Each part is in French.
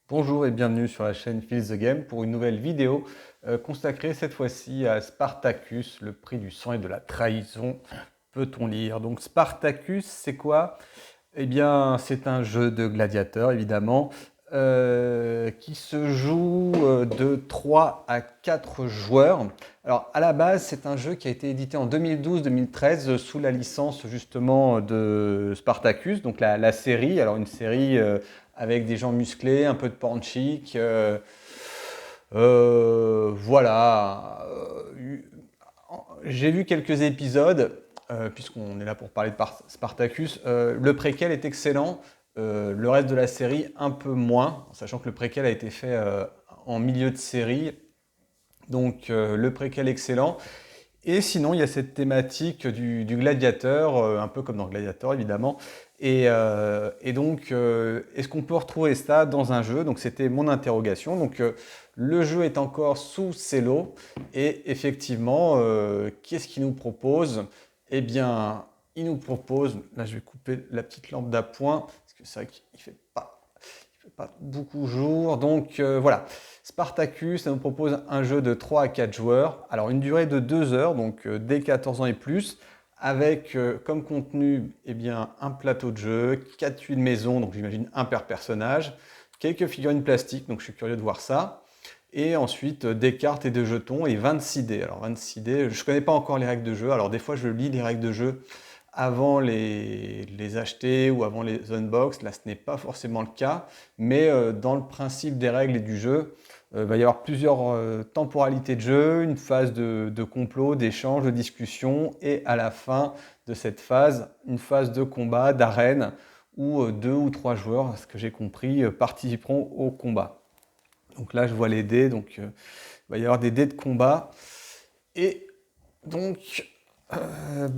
Bonjour et bienvenue sur la chaîne Feel the Game pour une nouvelle vidéo consacrée cette fois-ci à Spartacus, le prix du sang et de la trahison, peut-on lire. Donc Spartacus, c'est quoi? Eh bien, c'est un jeu de gladiateurs, évidemment, qui se joue de 3 à 4 joueurs. Alors, à la base, c'est un jeu qui a été édité en 2012-2013 sous la licence justement de Spartacus, donc la série. Alors, une série avec des gens musclés, un peu de porn chic. Voilà. J'ai vu quelques épisodes, puisqu'on est là pour parler de Spartacus. Le préquel est excellent, le reste de la série un peu moins, sachant que le préquel a été fait en milieu de série. Donc le préquel excellent. Et sinon, il y a cette thématique du gladiateur, un peu comme dans Gladiator évidemment. Et donc, est-ce qu'on peut retrouver ça dans un jeu? Donc, c'était mon interrogation. Donc, le jeu est encore sous Cello. Et effectivement, qu'est-ce qu'il nous propose? Eh bien, il nous propose, là je vais couper la petite lampe d'appoint, parce que c'est vrai qu'il ne fait pas beaucoup jour. Donc voilà, Spartacus, ça nous propose un jeu de 3 à 4 joueurs. Alors une durée de 2 heures, donc dès 14 ans et plus, avec comme contenu eh bien, un plateau de jeu, 4 tuiles maison, donc j'imagine un per personnage, quelques figurines plastiques, donc je suis curieux de voir ça. Et ensuite des cartes et des jetons et 26 dés. Alors 26 dés, je ne connais pas encore les règles de jeu. Alors des fois je lis les règles de jeu avant les acheter ou avant les unbox. Là, ce n'est pas forcément le cas, mais dans le principe des règles et du jeu, il va y avoir plusieurs temporalités de jeu, une phase de complot, d'échange, de discussion, et à la fin de cette phase, une phase de combat, d'arène, où 2 ou 3 joueurs, à ce que j'ai compris, participeront au combat. Donc là, je vois les dés, donc il va y avoir des dés de combat. Et donc,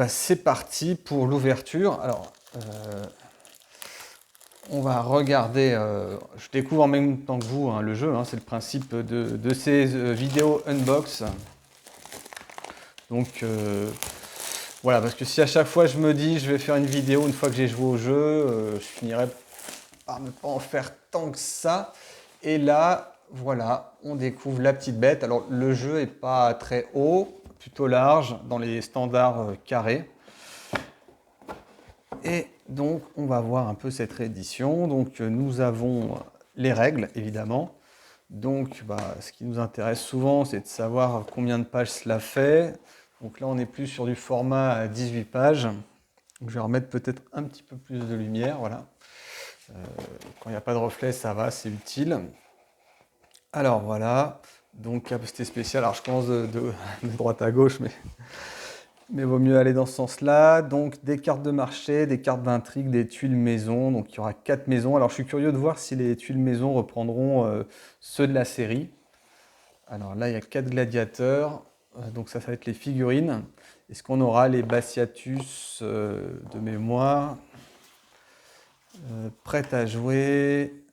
c'est parti pour l'ouverture. Alors, on va regarder, je découvre en même temps que vous hein, le jeu, hein, c'est le principe de ces vidéos unbox. Donc voilà, parce que si à chaque fois je me dis je vais faire une vidéo une fois que j'ai joué au jeu, je finirai par ne pas en faire tant que ça. Et là, voilà, on découvre la petite bête. Alors le jeu est pas très haut, plutôt large, dans les standards carrés. Et donc, on va voir un peu cette réédition. Donc, nous avons les règles, évidemment. Donc, ce qui nous intéresse souvent, c'est de savoir combien de pages cela fait. Donc là, on est plus sur du format à 18 pages. Donc, je vais remettre peut-être un petit peu plus de lumière, voilà. Quand il n'y a pas de reflet, ça va, c'est utile. Alors voilà, donc capacité spéciale. Alors je commence de droite à gauche, mais vaut mieux aller dans ce sens-là. Donc des cartes de marché, des cartes d'intrigue, des tuiles maison. Donc il y aura 4 maisons. Alors je suis curieux de voir si les tuiles maison reprendront ceux de la série. Alors là, il y a 4 gladiateurs. Donc ça va être les figurines. Est-ce qu'on aura les Bassiatus de mémoire? Prêt à jouer.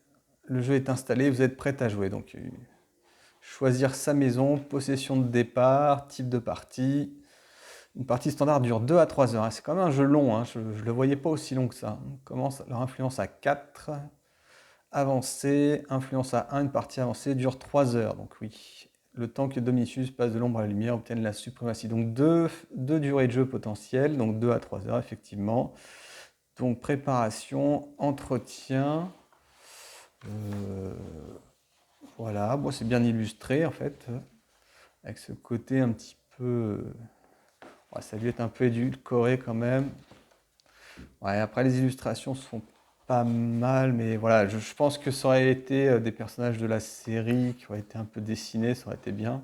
Le jeu est installé, vous êtes prêt à jouer. Donc choisir sa maison, possession de départ, type de partie. Une partie standard dure 2 à 3 heures. C'est quand même un jeu long, hein. Je ne le voyais pas aussi long que ça. On commence leur influence à 4. Avancée, influence à 1, une partie avancée dure 3 heures. Donc oui, le temps que Domitius passe de l'ombre à la lumière obtienne la suprématie. Donc deux durées de jeu potentielles, donc 2 à 3 heures effectivement. Donc préparation, entretien. Euh, voilà, bon, c'est bien illustré en fait, avec ce côté un petit peu... Ouais, ça a dû être un peu édulcoré quand même. Ouais, après les illustrations sont pas mal, mais voilà, je pense que ça aurait été des personnages de la série qui auraient été un peu dessinés, ça aurait été bien.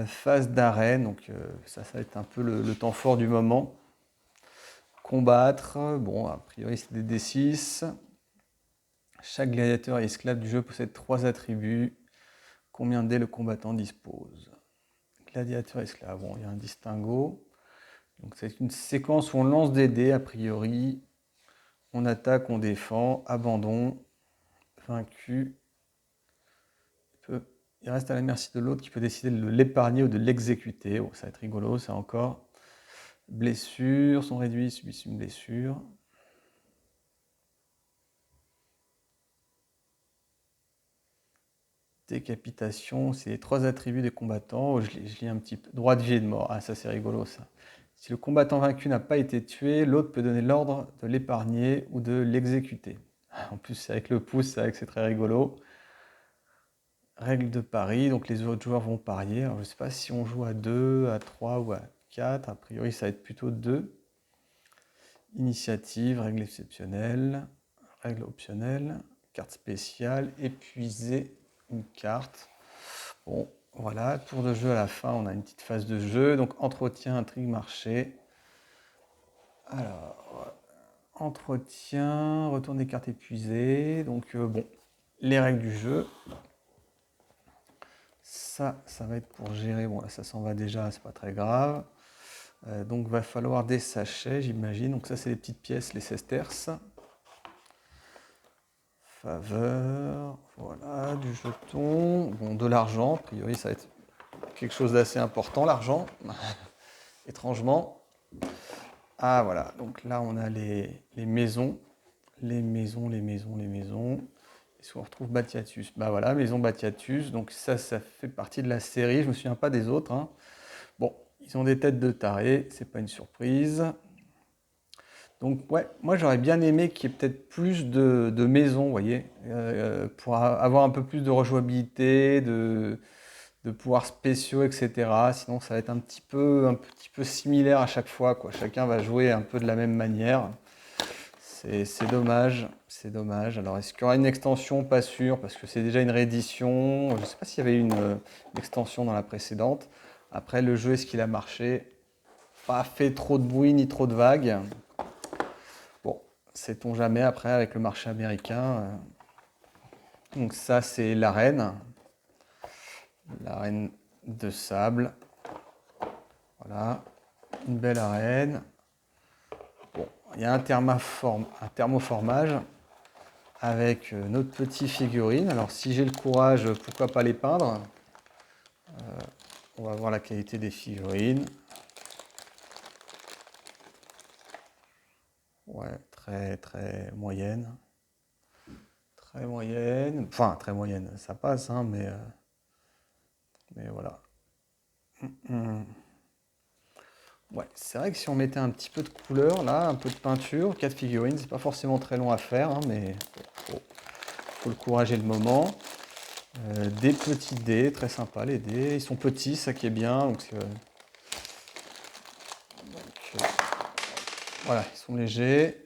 Phase d'arène, donc ça va être un peu le temps fort du moment. Combattre, bon, a priori c'est des D6. Chaque gladiateur et esclave du jeu possède 3 attributs. Combien de dés le combattant dispose? Gladiateur et esclave, bon, il y a un distinguo. Donc c'est une séquence où on lance des dés, a priori. On attaque, on défend, abandon, vaincu. Il reste à la merci de l'autre qui peut décider de l'épargner ou de l'exécuter. Oh, ça va être rigolo, ça encore. Blessures sont réduits, subissent une blessure. Décapitation, c'est les 3 attributs des combattants. Oh, je lis un petit peu. Droit de vie et de mort. Ah, ça c'est rigolo ça. Si le combattant vaincu n'a pas été tué, l'autre peut donner l'ordre de l'épargner ou de l'exécuter. En plus, c'est avec le pouce, c'est vrai que c'est très rigolo. Règle de pari, donc les autres joueurs vont parier. Alors, je ne sais pas si on joue à 2, à 3 ou à 4. A priori, ça va être plutôt 2. Initiative, règle exceptionnelle, règle optionnelle, carte spéciale, épuiser une carte. Bon, voilà, tour de jeu à la fin, on a une petite phase de jeu. Donc, entretien, intrigue, marché. Alors, entretien, retourne des cartes épuisées. Donc, bon, les règles du jeu. Ça va être pour gérer. Bon, là, ça s'en va déjà, c'est pas très grave. Donc, va falloir des sachets, j'imagine. Donc, ça, c'est les petites pièces, les sesterces. Faveur, voilà, du jeton. Bon, de l'argent. A priori, ça va être quelque chose d'assez important, l'argent. Étrangement. Ah, voilà. Donc, là, on a les maisons. Les maisons. Est-ce qu'on retrouve Batiatus? Bah voilà, maison Batiatus. Donc ça fait partie de la série. Je ne me souviens pas des autres, hein. Bon, ils ont des têtes de tarés, c'est pas une surprise. Donc ouais, moi j'aurais bien aimé qu'il y ait peut-être plus de maisons, vous voyez, pour avoir un peu plus de rejouabilité, de pouvoirs spéciaux, etc. Sinon ça va être un petit peu similaire à chaque fois, quoi. Chacun va jouer un peu de la même manière. C'est dommage, c'est dommage. Alors, est-ce qu'il y aura une extension? Pas sûr, parce que c'est déjà une réédition. Je ne sais pas s'il y avait une extension dans la précédente. Après, le jeu, est-ce qu'il a marché? Pas fait trop de bruit ni trop de vagues. Bon, sait-on jamais après avec le marché américain. Donc ça, c'est l'arène. L'arène de sable. Voilà, une belle arène. Bon, il y a un thermoformage avec notre petite figurine. Alors si j'ai le courage, pourquoi pas les peindre? On va voir la qualité des figurines. Ouais, très très moyenne. Très moyenne. Enfin, très moyenne, ça passe, hein, mais voilà. Ouais, c'est vrai que si on mettait un petit peu de couleur, là, un peu de peinture, 4 figurines, c'est pas forcément très long à faire, hein, mais faut le courage et le moment. Des petits dés, très sympa les dés. Ils sont petits, ça qui est bien. Donc, voilà, ils sont légers,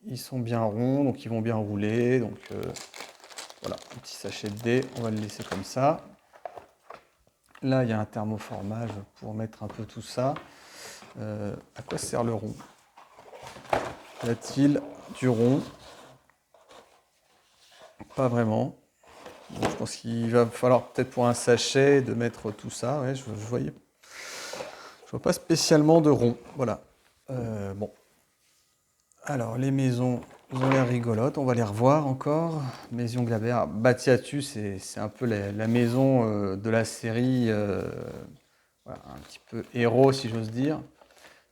ils sont bien ronds, donc ils vont bien rouler. Donc voilà, un petit sachet de dés, on va le laisser comme ça. Là, il y a un thermoformage pour mettre un peu tout ça. À quoi sert le rond? Y a-t-il du rond? Pas vraiment. Donc, je pense qu'il va falloir peut-être pour un sachet de mettre tout ça. Ouais, je voyais. Je vois pas spécialement de rond. Voilà. Bon. Alors, les maisons, elles ont l'air rigolotes. On va les revoir encore. Maison Glabert. Batiatus, c'est un peu la maison de la série. Voilà, un petit peu héros, si j'ose dire.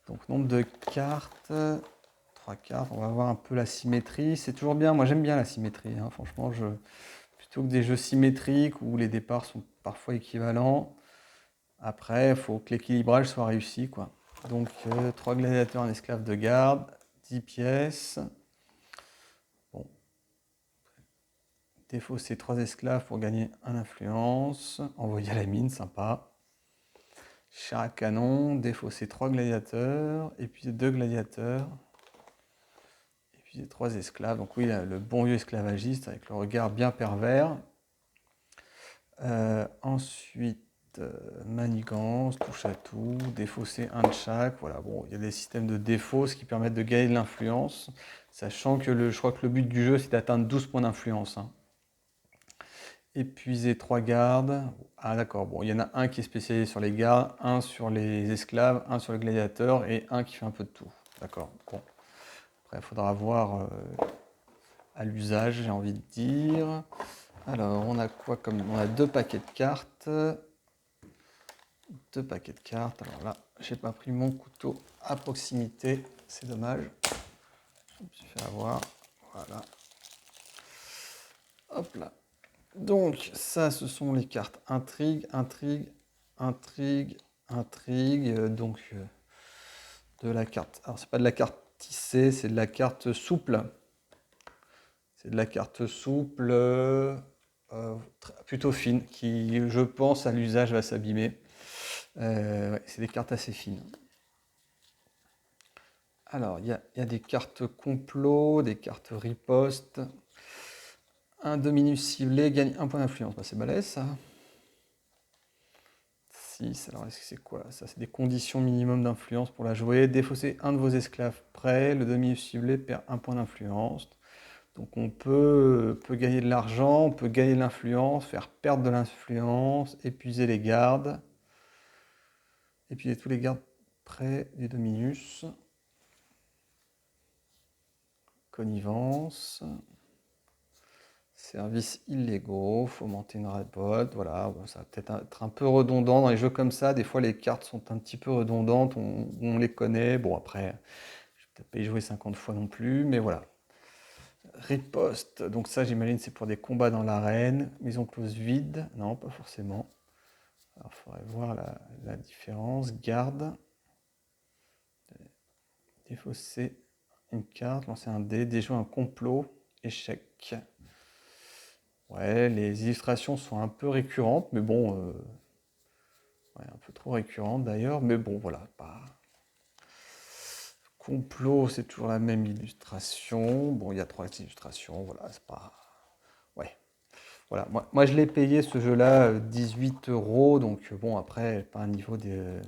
Donc, nombre de cartes. 3 cartes. On va voir un peu la symétrie. C'est toujours bien. Moi, j'aime bien la symétrie, hein. Franchement, plutôt que des jeux symétriques où les départs sont parfois équivalents. Après, il faut que l'équilibrage soit réussi, quoi. Donc, 3 gladiateurs, un esclave de garde, 10 pièces. Bon. Défausser 3 esclaves pour gagner 1 influence. Envoyer à la mine, sympa. Char à canon, défausser 3 gladiateurs, épuiser 2 gladiateurs, épuiser 3 esclaves. Donc oui, le bon vieux esclavagiste avec le regard bien pervers. Ensuite, manigance, touche à tout, défausser un de chaque. Voilà, bon, il y a des systèmes de défausse qui permettent de gagner de l'influence, sachant que je crois que le but du jeu, c'est d'atteindre 12 points d'influence, hein. Épuiser 3 gardes. Ah d'accord, bon, il y en a un qui est spécialisé sur les gardes, un sur les esclaves, un sur les gladiateurs et un qui fait un peu de tout. D'accord, bon. Après, il faudra voir à l'usage, j'ai envie de dire. Alors, on a quoi comme... On a 2 paquets de cartes. 2 paquets de cartes. Alors là, j'ai pas pris mon couteau à proximité. C'est dommage. Je me suis fait avoir. Voilà. Hop là. Donc, ça, ce sont les cartes intrigue, intrigue, intrigue, intrigue. De la carte. Alors, c'est pas de la carte tissée, c'est de la carte souple. C'est de la carte souple, plutôt fine, qui, je pense, à l'usage va s'abîmer. Ouais, c'est des cartes assez fines. Alors, il y a des cartes complot, des cartes riposte. Un dominus ciblé gagne un point d'influence. Bah, c'est balèze, ça. 6. Alors, est-ce que c'est quoi? Ça, c'est des conditions minimum d'influence pour la jouer. Défausser un de vos esclaves près. Le dominus ciblé perd un point d'influence. Donc, on peut gagner de l'argent, on peut gagner de l'influence, faire perdre de l'influence, épuiser les gardes. Épuiser tous les gardes près du dominus. Connivence. Services illégaux, fomenter une révolte, voilà, bon, ça va peut-être être un peu redondant dans les jeux comme ça. Des fois, les cartes sont un petit peu redondantes, on les connaît. Bon, après, je vais peut-être pas y jouer 50 fois non plus, mais voilà. Riposte, donc ça, j'imagine, c'est pour des combats dans l'arène. Maison close vide, non, pas forcément. Alors, il faudrait voir la différence. Garde, défausser une carte, lancer un dé, déjouer un complot, échec. Ouais, les illustrations sont un peu récurrentes, mais bon, ouais, un peu trop récurrentes d'ailleurs, mais bon, voilà, pas. Complot, c'est toujours la même illustration. Bon, il y a 3 illustrations, voilà, c'est pas. Ouais, voilà. Moi je l'ai payé ce jeu-là 18 euros, donc bon, après, pas un niveau de.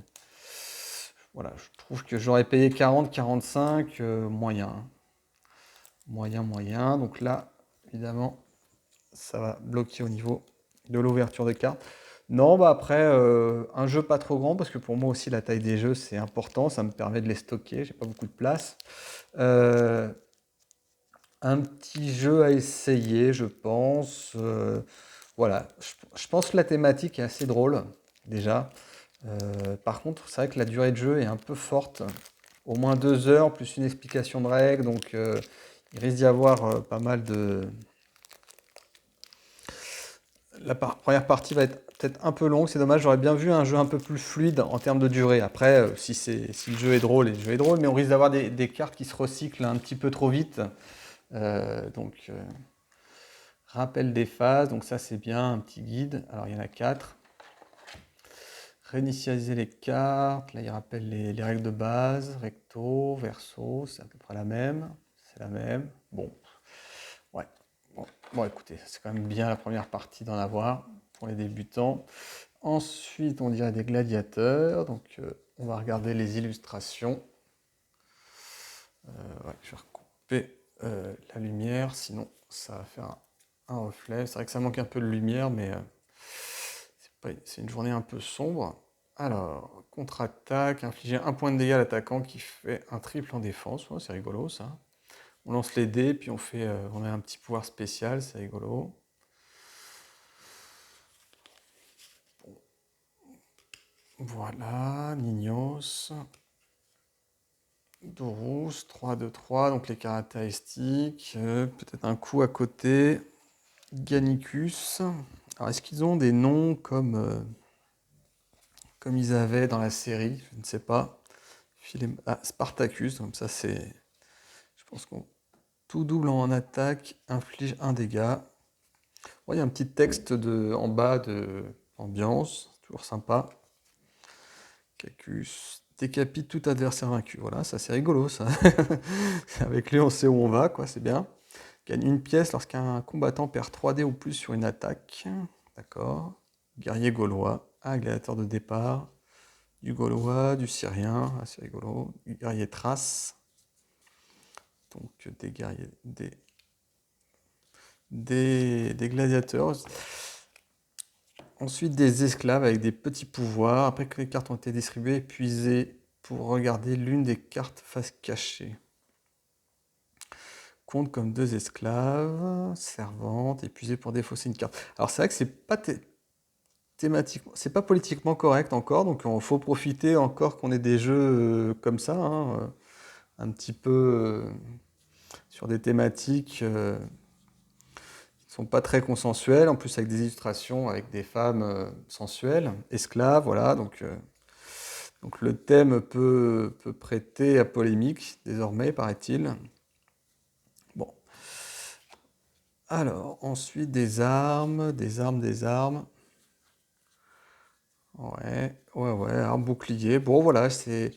Voilà, je trouve que j'aurais payé 40, 45, moyen. Moyen, moyen. Donc là, évidemment, ça va bloquer au niveau de l'ouverture de cartes. Non, bah après, un jeu pas trop grand, parce que pour moi aussi, la taille des jeux, c'est important. Ça me permet de les stocker. J'ai pas beaucoup de place. Euh, un petit jeu à essayer, je pense. Voilà. Je pense que la thématique est assez drôle, déjà. Par contre, c'est vrai que la durée de jeu est un peu forte. Au moins 2 heures, plus une explication de règles. Donc, il risque d'y avoir pas mal de. La première partie va être peut-être un peu longue, c'est dommage, j'aurais bien vu un jeu un peu plus fluide en termes de durée. Après, si le jeu est drôle, et le jeu est drôle, mais on risque d'avoir des cartes qui se recyclent un petit peu trop vite. Donc, rappel des phases, donc ça c'est bien, un petit guide. Alors il y en a 4. Réinitialiser les cartes, là il rappelle les règles de base, recto, verso, c'est à peu près la même. C'est la même. Bon, ouais. Bon, écoutez, c'est quand même bien la première partie d'en avoir pour les débutants. Ensuite, on dirait des gladiateurs. Donc, on va regarder les illustrations. Ouais, je vais recouper la lumière, sinon ça va faire un reflet. C'est vrai que ça manque un peu de lumière, mais c'est une journée un peu sombre. Alors, contre-attaque, infliger un point de dégâts à l'attaquant qui fait un triple en défense. Ouais, c'est rigolo ça. On lance les dés, puis on a un petit pouvoir spécial, c'est rigolo. Voilà, Nignos. Dorus, 3, 2, 3, donc les caractéristiques. Peut-être un coup à côté. Gannicus. Alors, est-ce qu'ils ont des noms comme ils avaient dans la série? Je ne sais pas. Spartacus, comme ça c'est. Je pense qu'on. Tout double en attaque, inflige un dégât. Bon, il y a un petit texte en bas de ambiance, toujours sympa. Cacus décapite tout adversaire vaincu. Voilà, ça c'est rigolo ça. Avec lui on sait où on va, quoi, c'est bien. Gagne une pièce lorsqu'un combattant perd 3 dés ou plus sur une attaque. D'accord. Guerrier gaulois. Ah, gladiateur de départ. Du gaulois, du syrien. Ah, c'est rigolo. Du guerrier thrace. Donc des guerriers. Des gladiateurs. Ensuite, des esclaves avec des petits pouvoirs. Après que les cartes ont été distribuées, épuisez pour regarder l'une des cartes face cachée. Compte comme 2 esclaves, servante, épuisé pour défausser une carte. Alors c'est vrai que c'est pas thématiquement, c'est pas politiquement correct encore, donc il faut profiter encore qu'on ait des jeux comme ça, hein, un petit peu sur des thématiques qui sont pas très consensuels, en plus avec des illustrations avec des femmes sensuelles, esclaves, voilà. Donc le thème peut prêter à polémique désormais, paraît-il. Bon. Alors, ensuite des armes. Ouais, arme bouclier. Bon, voilà, c'est.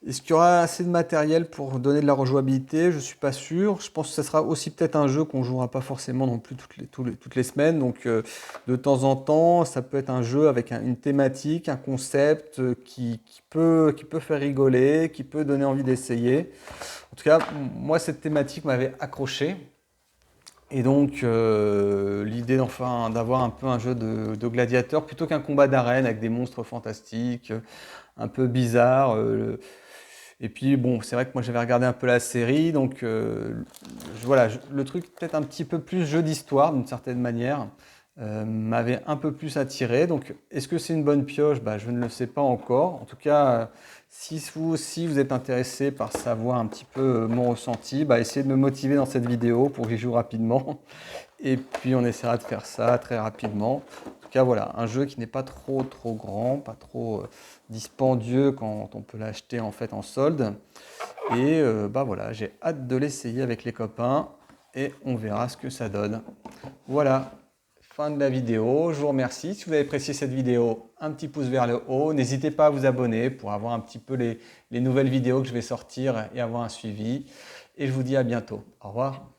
Est-ce qu'il y aura assez de matériel pour donner de la rejouabilité? Je suis pas sûr. Je pense que ce sera aussi peut-être un jeu qu'on jouera pas forcément non plus toutes les semaines. Donc, de temps en temps, ça peut être un jeu avec une thématique, un concept qui peut faire rigoler, qui peut donner envie d'essayer. En tout cas, moi, cette thématique m'avait accroché. Et donc, l'idée d'avoir un peu un jeu de gladiateur plutôt qu'un combat d'arène avec des monstres fantastiques, un peu bizarres. Et puis, bon, c'est vrai que moi j'avais regardé un peu la série, donc voilà, le truc peut-être un petit peu plus jeu d'histoire d'une certaine manière m'avait un peu plus attiré. Donc, est-ce que c'est une bonne pioche? Bah, je ne le sais pas encore. En tout cas, si vous aussi vous êtes intéressé par savoir un petit peu mon ressenti, bah, essayez de me motiver dans cette vidéo pour que j'y joue rapidement. Et puis on essaiera de faire ça très rapidement. En tout cas, voilà, un jeu qui n'est pas trop grand, pas trop dispendieux quand on peut l'acheter en fait en solde. Et bah voilà, j'ai hâte de l'essayer avec les copains et on verra ce que ça donne. Voilà, fin de la vidéo. Je vous remercie. Si vous avez apprécié cette vidéo, un petit pouce vers le haut. N'hésitez pas à vous abonner pour avoir un petit peu les nouvelles vidéos que je vais sortir et avoir un suivi. Et je vous dis à bientôt. Au revoir.